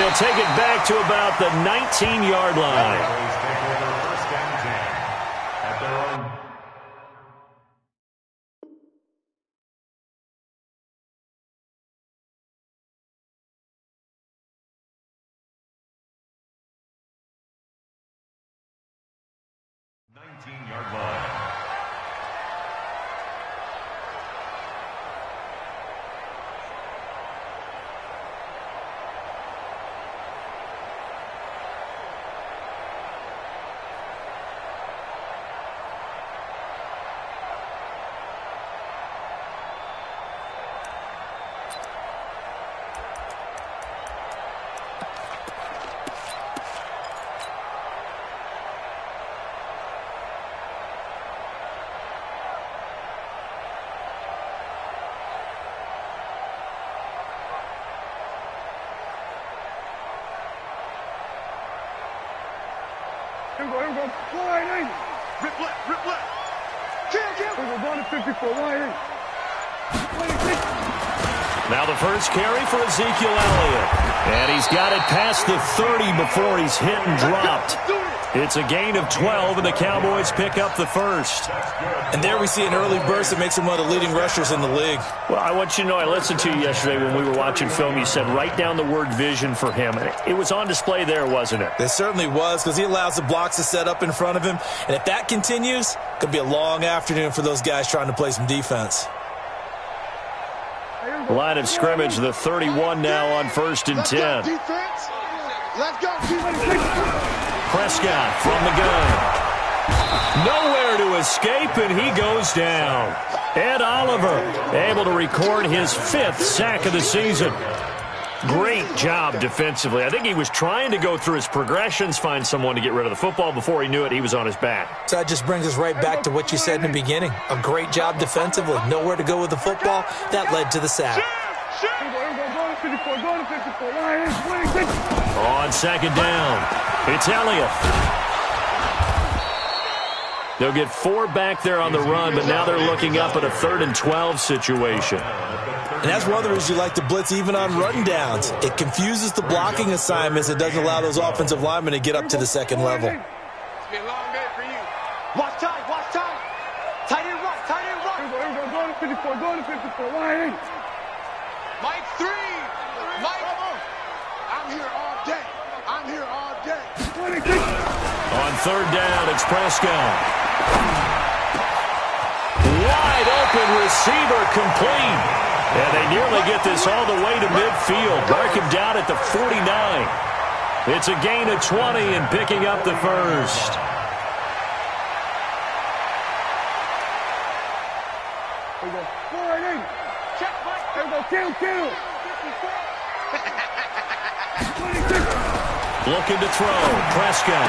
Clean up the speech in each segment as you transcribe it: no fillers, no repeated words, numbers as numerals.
they'll take it back to about the 19-yard line. Here we go. Wide eight. Rip left. Kill. Here we go, going to 54, wide eight. Now the first carry for Ezekiel Elliott. And he's got it past the 30 before he's hit and dropped. It's a gain of 12, and the Cowboys pick up the first. And there we see an early burst that makes him one of the leading rushers in the league. Well, I want you to know, I listened to you yesterday when we were watching film. You said write down the word vision for him. It was on display there, wasn't it? It certainly was, because he allows the blocks to set up in front of him. And if that continues, it could be a long afternoon for those guys trying to play some defense. Line of scrimmage, the 31 now on 1st and 10. Let's go. Prescott from the gun. Nowhere to escape, and he goes down. Ed Oliver able to record his 5th sack of the season. Great job defensively. I think he was trying to go through his progressions, find someone to get rid of the football. Before he knew it, he was on his back. So that just brings us right back to what you said in the beginning. A great job defensively. Nowhere to go with the football. That led to the sack. On 2nd down, it's Elliott. They'll get 4 back there on the run, but now they're looking up at a 3rd and 12 situation. And that's one of the reasons you like to blitz even on run downs. It confuses the blocking assignments. It doesn't allow those offensive linemen to get up to the second level. It's been a long day for you. Watch time. Tight end right. Here we go, going to 54, wide eight. Mike 3. Mike. I'm here all day. On 3rd down, it's Prescott. Wide open receiver complete. And they nearly get this all the way to midfield. Mark him down at the 49. It's a gain of 20 and picking up the first. Here we go. 4-8. Check, Mike. Here we go. Kill. Looking to throw. Prescott.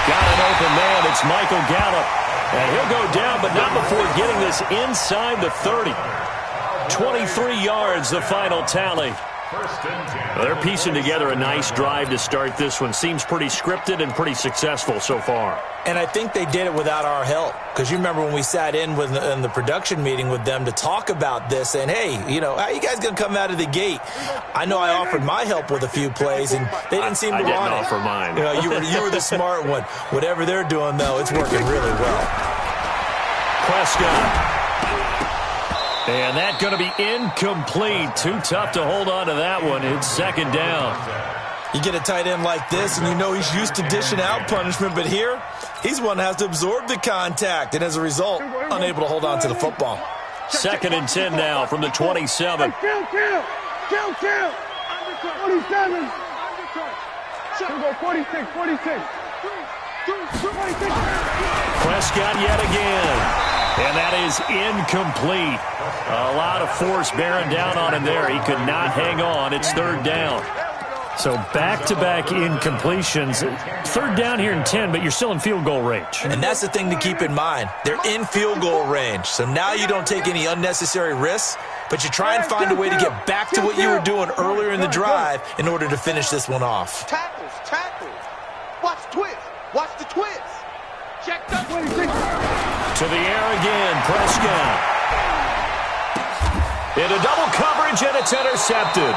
Got an open man. It's Michael Gallup. And he'll go down, but not before getting this inside the 30. 23 yards, the final tally. They're piecing together a nice drive to start this one. Seems pretty scripted and pretty successful so far. And I think they did it without our help. Because you remember when we sat in the production meeting with them to talk about this, saying, hey, how are you guys going to come out of the gate? I know I offered my help with a few plays, and they didn't seem to want it. I didn't offer mine. You were the smart one. Whatever they're doing, though, it's working really well. Prescott. And that's going to be incomplete. Too tough to hold on to that one. It's 2nd down. You get a tight end like this, and you know he's used to dishing out punishment, but here, he's one that has to absorb the contact, and as a result, unable to hold on to the football. 2nd and 10 now from the 27. Kill. 47. Here we go, 46. Prescott yet again. And that is incomplete. A lot of force bearing down on him there. He could not hang on. It's 3rd down. So back-to-back incompletions. 3rd down here in 10, but you're still in field goal range. And that's the thing to keep in mind. They're in field goal range. So now you don't take any unnecessary risks, but you try and find a way to get back to what you were doing earlier in the drive in order to finish this one off. Tackles. Watch the twist. Check that. To the air again, Prescott. Into double coverage, and it's intercepted.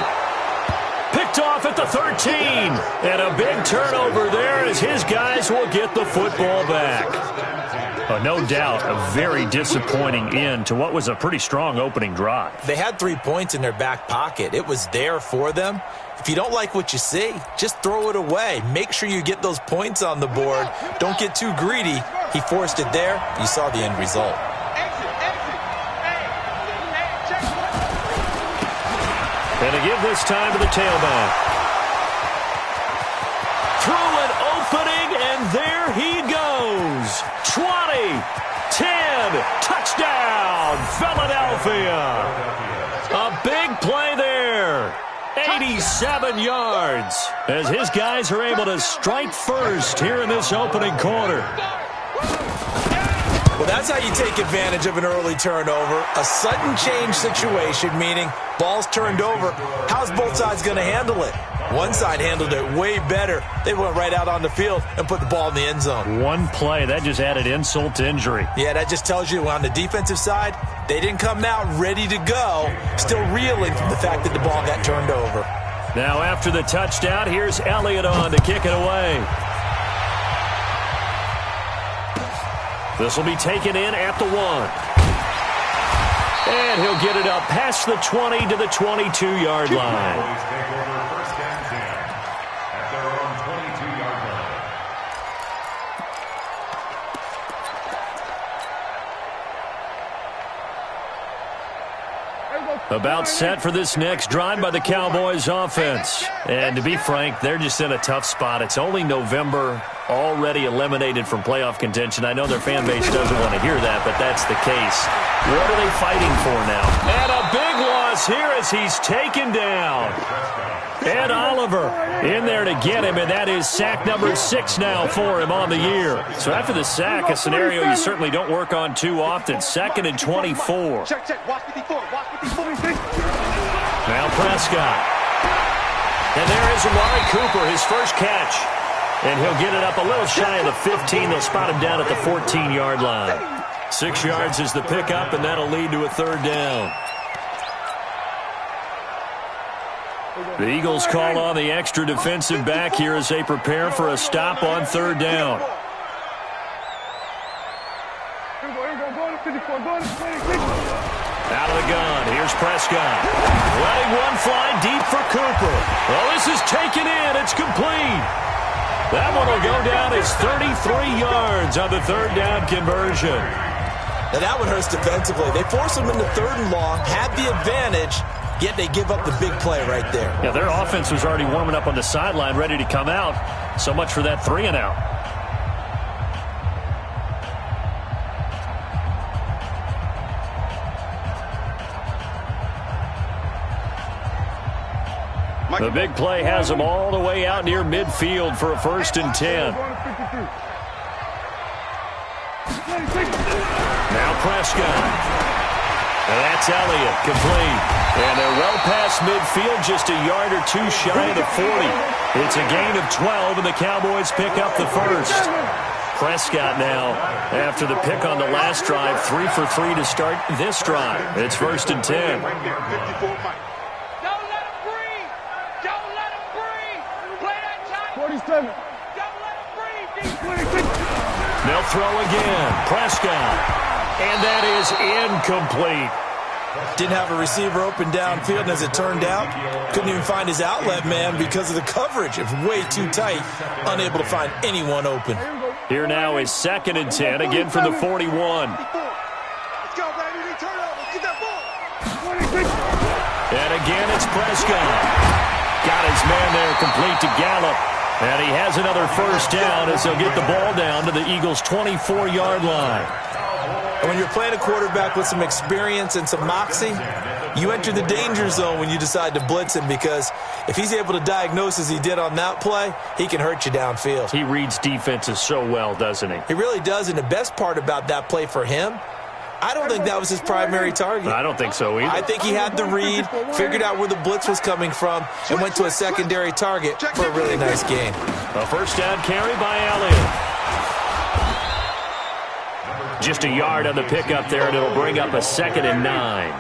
Picked off at the 13. And a big turnover there as his guys will get the football back. No doubt a very disappointing end to what was a pretty strong opening drive. They had 3 points in their back pocket. It was there for them. If you don't like what you see, just throw it away. Make sure you get those points on the board. Don't get too greedy. He forced it there. You saw the end result. And to give this time to the tailback. Through an opening, and there he goes. 20, 10, touchdown, Philadelphia. A big play there. 87 yards as his guys are able to strike first here in this opening quarter. Well, that's how you take advantage of an early turnover. A sudden change situation, meaning ball's turned over. How's both sides going to handle it? One side handled it way better. They went right out on the field and put the ball in the end zone. One play, that just added insult to injury. Yeah, that just tells you on the defensive side, they didn't come out ready to go, still reeling from the fact that the ball got turned over. Now after the touchdown, here's Elliott on to kick it away. This will be taken in at the 1. And he'll get it up past the 20 to the 22-yard line. About set for this next drive by the Cowboys offense. And to be frank, they're just in a tough spot. It's only November, already eliminated from playoff contention. I know their fan base doesn't want to hear that, but that's the case. What are they fighting for now? And a big loss here as he's taken down. Ed Oliver in there to get him, and that is sack number 6 now for him on the year. So after the sack, a scenario you certainly don't work on too often. 2nd and 24. Now Prescott. And there is Amari Cooper, his first catch. And he'll get it up a little shy of the 15. They'll spot him down at the 14-yard line. 6 yards is the pickup, and that'll lead to a 3rd down. The Eagles call on the extra defensive back here as they prepare for a stop on 3rd down. Out of the gun, here's Prescott. Letting one fly deep for Cooper. Well, this is taken in. It's complete. That one will go down as 33 yards on the 3rd down conversion. Now that one hurts defensively. They forced them into 3rd and long, had the advantage, yet they give up the big play right there. Yeah, their offense was already warming up on the sideline, ready to come out. So much for that 3 and out. The big play has them all the way out near midfield for a 1st and 10. Now Prescott. And that's Elliott, complete. And they're well past midfield, just a yard or 2 shy of the 40. It's a gain of 12, and the Cowboys pick up the 1st. Prescott now, after the pick on the last drive, 3 for 3 to start this drive. It's 1st and 10. They'll throw again. Prescott. And that is incomplete. Didn't have a receiver open downfield, and as it turned out, couldn't even find his outlet man because of the coverage. It was way too tight, unable to find anyone open. Here now is 2nd and 10, again from the 41. And again, it's Prescott. Got his man there, complete to Gallup. And he has another 1st down as they'll get the ball down to the Eagles' 24-yard line. And when you're playing a quarterback with some experience and some moxie, you enter the danger zone when you decide to blitz him, because if he's able to diagnose as he did on that play, he can hurt you downfield. He reads defenses so well, doesn't he? He really does, and the best part about that play for him, I don't think that was his primary target. I don't think so either. I think he had the read, figured out where the blitz was coming from, and went to a secondary target for a really nice gain. A 1st down carry by Elliott. Just a yard on the pickup there, and it'll bring up a 2nd and 9.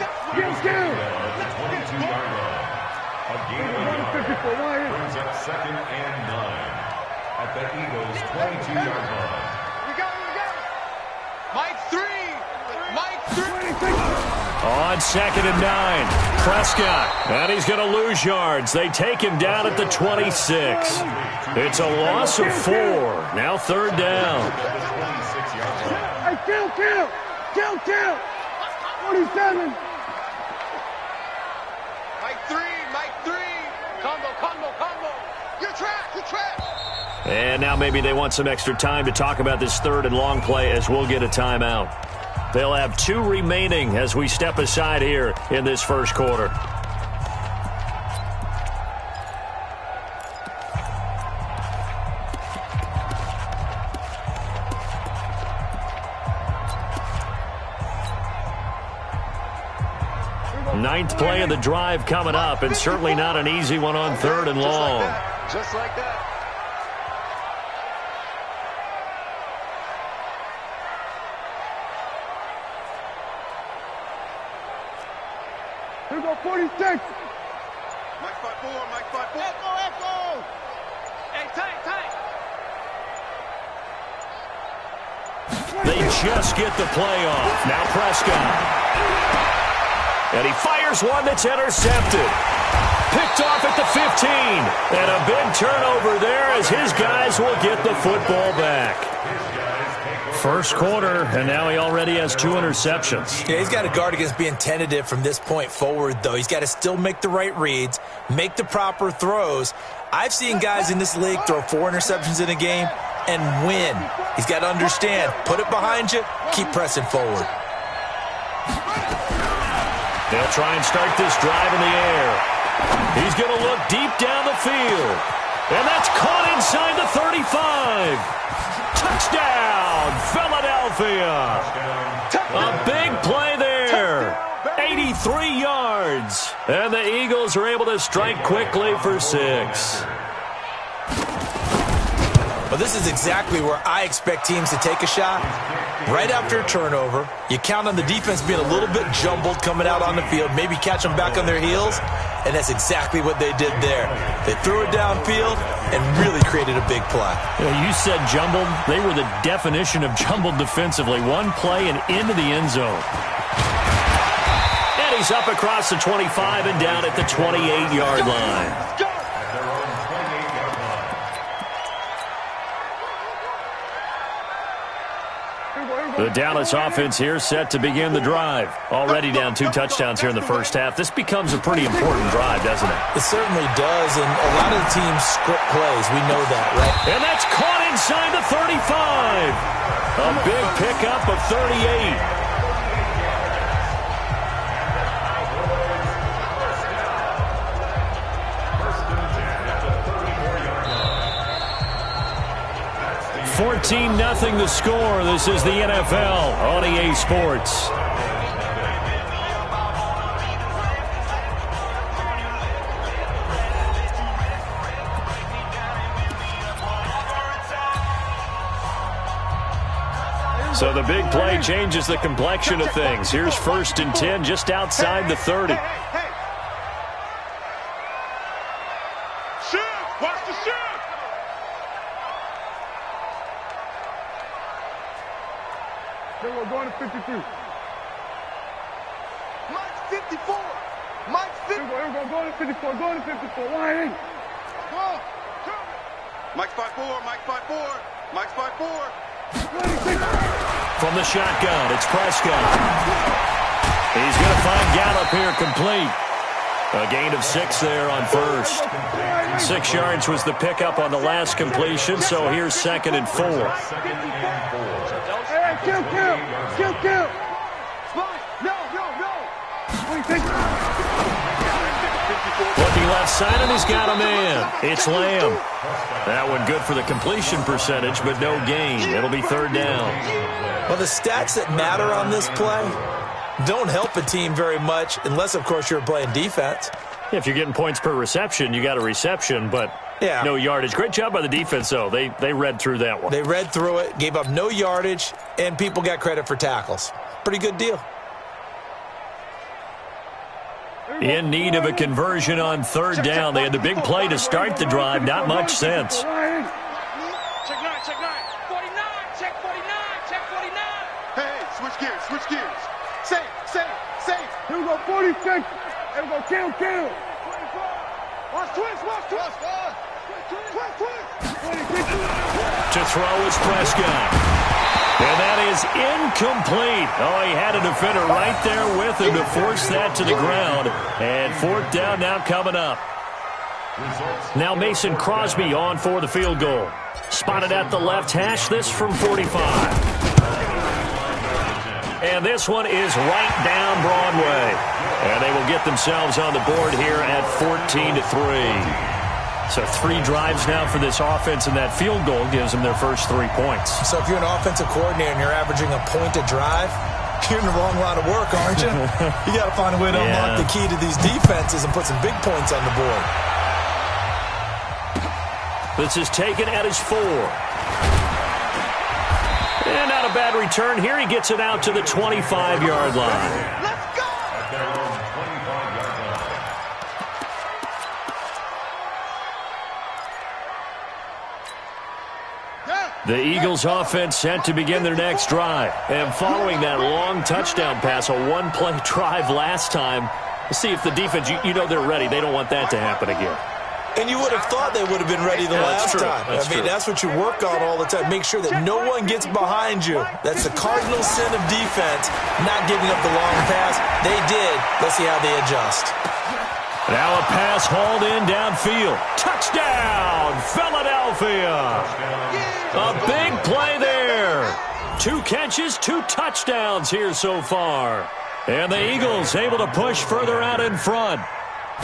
2nd and 9 at the Eagles' 22-yard line. We got it. Mike 3. Mike 3. On 2nd and 9, Prescott, and he's going to lose yards. They take him down at the 26. It's a loss of 4. Now 3rd down. Hey, kill. 47. Mike 3. Combo. You're trapped. And now maybe they want some extra time to talk about this 3rd and long play as we'll get a timeout. They'll have 2 remaining as we step aside here in this first quarter. Ninth play of the drive coming up, and certainly not an easy one on 3rd and long. Just like that. Here go 46. Mike 5-4. Echo. Hey, tight. They just get the play off. Now Prescott. And he fires one that's intercepted. Picked off at the 15. And a big turnover there as his guys will get the football back. First quarter, and now he already has 2 interceptions. Yeah, he's got to guard against being tentative from this point forward, though. He's got to still make the right reads, make the proper throws. I've seen guys in this league throw 4 interceptions in a game and win. He's got to understand, put it behind you, keep pressing forward. They'll try and start this drive in the air. He's going to look deep down the field. And that's caught inside the 35. Touchdown, Philadelphia. A big play there. 83 yards. And the Eagles are able to strike quickly for 6. Well, this is exactly where I expect teams to take a shot. Right after a turnover, you count on the defense being a little bit jumbled coming out on the field, maybe catch them back on their heels, and that's exactly what they did there. They threw it downfield and really created a big play. You said jumbled. They were the definition of jumbled defensively. One play and into the end zone. And he's up across the 25 and down at the 28-yard line. The Dallas offense here set to begin the drive. Already down 2 touchdowns here in the first half. This becomes a pretty important drive, doesn't it? It certainly does, and a lot of the teams script plays. We know that, right? And that's caught inside the 35. A big pickup of 38. 14-0 the score. This is the NFL on EA Sports. So the big play changes the complexion of things. Here's 1st and 10 just outside the 30. Shoot! Watch the shoot! Then we're going to 53. Mike's 54. Mike's 54. We're going to 54. Going to 54. Line in. Mike's 5-4. Mike's 5-4. Mike's 5-4. From the shotgun, it's Prescott. He's going to find Gallup here complete. A gain of 6 there on 1st. 6 yards was the pickup on the last completion, so here's 2nd and 4. Kill. No. Looking left side, and he's got a man. It's Lamb. That one good for the completion percentage, but no gain. It'll be 3rd down. Well, the stats that matter on this play don't help a team very much unless, of course, you're playing defense. If you're getting points per reception, you got a reception, but no yardage. Great job by the defense, though. They read through that one. They read through it, gave up no yardage, and people got credit for tackles. Pretty good deal. In need of a conversion on third down. They had the big play to start the drive. Not much sense. Check 9, check 9. 49, check 49, check 49. Hey, switch gears. Safe. Here we go, 46. Here we go, kill. Watch twist. To throw is Prescott. And that is incomplete. Oh, he had a defender right there with him to force that to the ground. And fourth down now coming up. Now Mason Crosby on for the field goal. Spotted at the left hash, this from 45. And this one is right down Broadway. And they will get themselves on the board here at 14-3. So 3 drives now for this offense, and that field goal gives them their first 3 points. So if you're an offensive coordinator and you're averaging a point a drive, you're in the wrong line of work, aren't you? You got to find a way to unlock the key to these defenses and put some big points on the board. This is taken at his 4. And not a bad return here. He gets it out to the 25-yard line. Let's go! The Eagles offense set to begin their next drive. And following that long touchdown pass, a 1-play drive last time, let's see if the defense, you know they're ready. They don't want that to happen again. And you would have thought they would have been ready the last time. That's what you work on all the time. Make sure that no one gets behind you. That's the cardinal sin of defense, not giving up the long pass. They did. Let's see how they adjust. Now a pass hauled in downfield. Touchdown, Philadelphia. A big play there. 2 catches, 2 touchdowns here so far. And the Eagles able to push further out in front.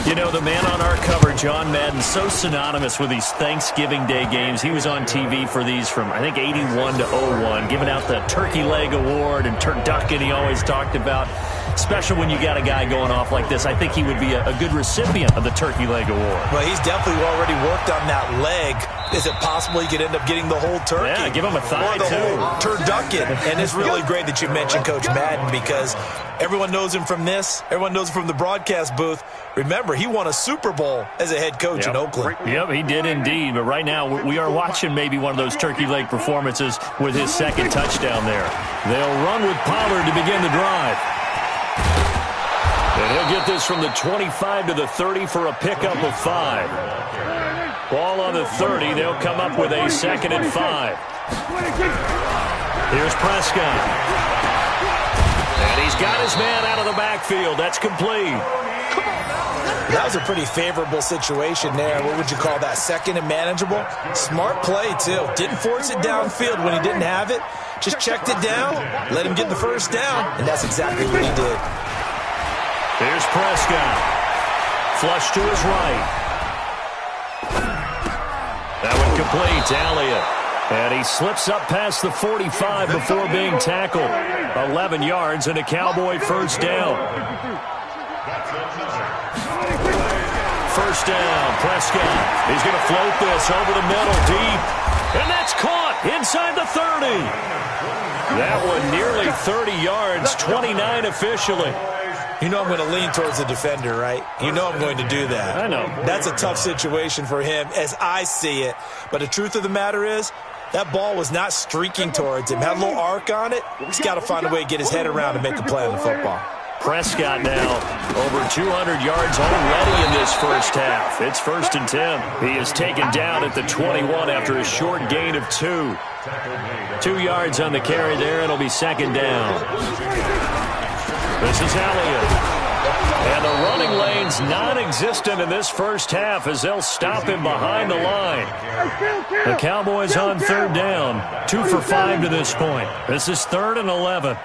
You know, the man on our cover, John Madden, so synonymous with these Thanksgiving Day games. He was on TV for these from, I think, 81 to 01, giving out the Turkey Leg Award and turducken he always talked about. Special when you got a guy going off like this. I think he would be a good recipient of the Turkey Leg Award. Well, he's definitely already worked on that leg. Is it possible he could end up getting the whole turkey? Yeah, give him a thigh, or the whole turducken. And it's really great that you mentioned Coach Madden because everyone knows him from this. Everyone knows him from the broadcast booth. Remember, he won a Super Bowl as a head coach in Oakland. Yep, he did indeed. But right now, we are watching maybe one of those turkey leg performances with his second touchdown there. They'll run with Pollard to begin the drive. And he'll get this from the 25 to the 30 for a pickup of 5. Ball on the 30. They'll come up with a 2nd and 5. Here's Prescott. And he's got his man out of the backfield. That's complete. That was a pretty favorable situation there. What would you call that? 2nd and manageable? Smart play, too. Didn't force it downfield when he didn't have it. Just checked it down, let him get the first down, and that's exactly what he did. Here's Prescott. Flush to his right. That one complete to Elliott. And he slips up past the 45 before being tackled. 11 yards and a Cowboy first down. First down, Prescott. He's going to float this over the middle, deep. And that's caught inside the 30. That one nearly 30 yards, 29 officially. You know I'm going to lean towards the defender, right? You know I'm going to do that. I know. That's a tough situation for him as I see it. But the truth of the matter is, that ball was not streaking towards him. Had a little arc on it. He's got to find a way to get his head around and make a play on the football. Prescott now over 200 yards already in this first half. It's 1st and 10. He is taken down at the 21 after a short gain of 2. 2 yards on the carry there. It'll be 2nd down. This is Elliott. And the running lane's non-existent in this first half as they'll stop him behind the line. The Cowboys on 3rd down. 2 for 5 to this point. This is 3rd and 11.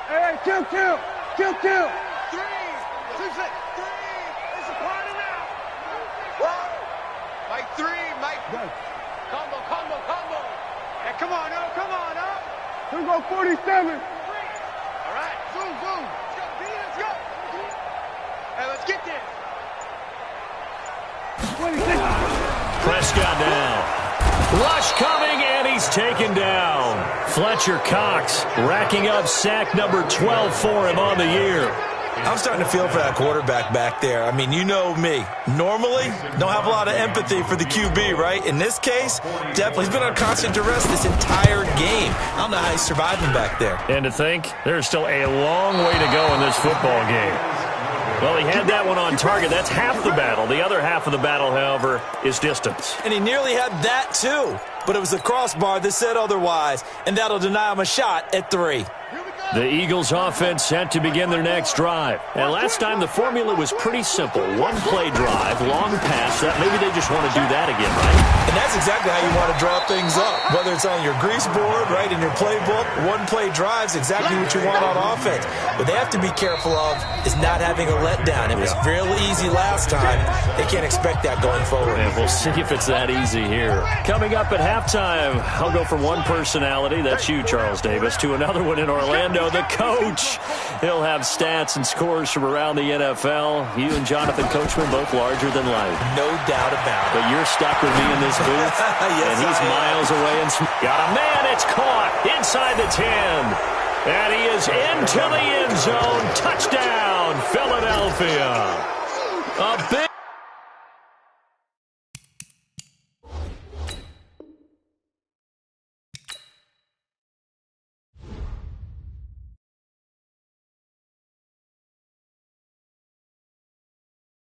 Hey, kill. 3. 2 6 3. It's a party now. Mike 3. Mike. Combo. Hey, come on up. Here we go, 47. All right, zoom. Let's go. Hey, let's get this. 26. Prescott down. Rush coming, and he's taken down. Fletcher Cox racking up sack number 12 for him on the year. I'm starting to feel for that quarterback back there. I mean, you know me. Normally, don't have a lot of empathy for the QB, right? In this case, definitely. He's been on constant duress this entire game. I don't know how he's surviving back there. And to think, there's still a long way to go in this football game. Well, he had that one on target. That's half the battle. The other half of the battle, however, is distance. And he nearly had that, too. But it was the crossbar that said otherwise, and that'll deny him a shot at 3. The Eagles offense set to begin their next drive. And last time the formula was pretty simple. One-play drive, long pass. Maybe they just want to do that again, right? And that's exactly how you want to draw things up. Whether it's on your grease board, right, in your playbook, one-play drive's exactly what you want on offense. What they have to be careful of is not having a letdown. It was real easy last time. They can't expect that going forward. And we'll see if it's that easy here. Coming up at halftime, I'll go from one personality, that's you, Charles Davis, to another one in Orlando. The coach. He'll have stats and scores from around the NFL. You and Jonathan Coachman both larger than life. No doubt about it. But you're stuck with me in this booth. Yes, and he's miles away. And got a man. It's caught inside the 10. And he is into the end zone. Touchdown, Philadelphia. A big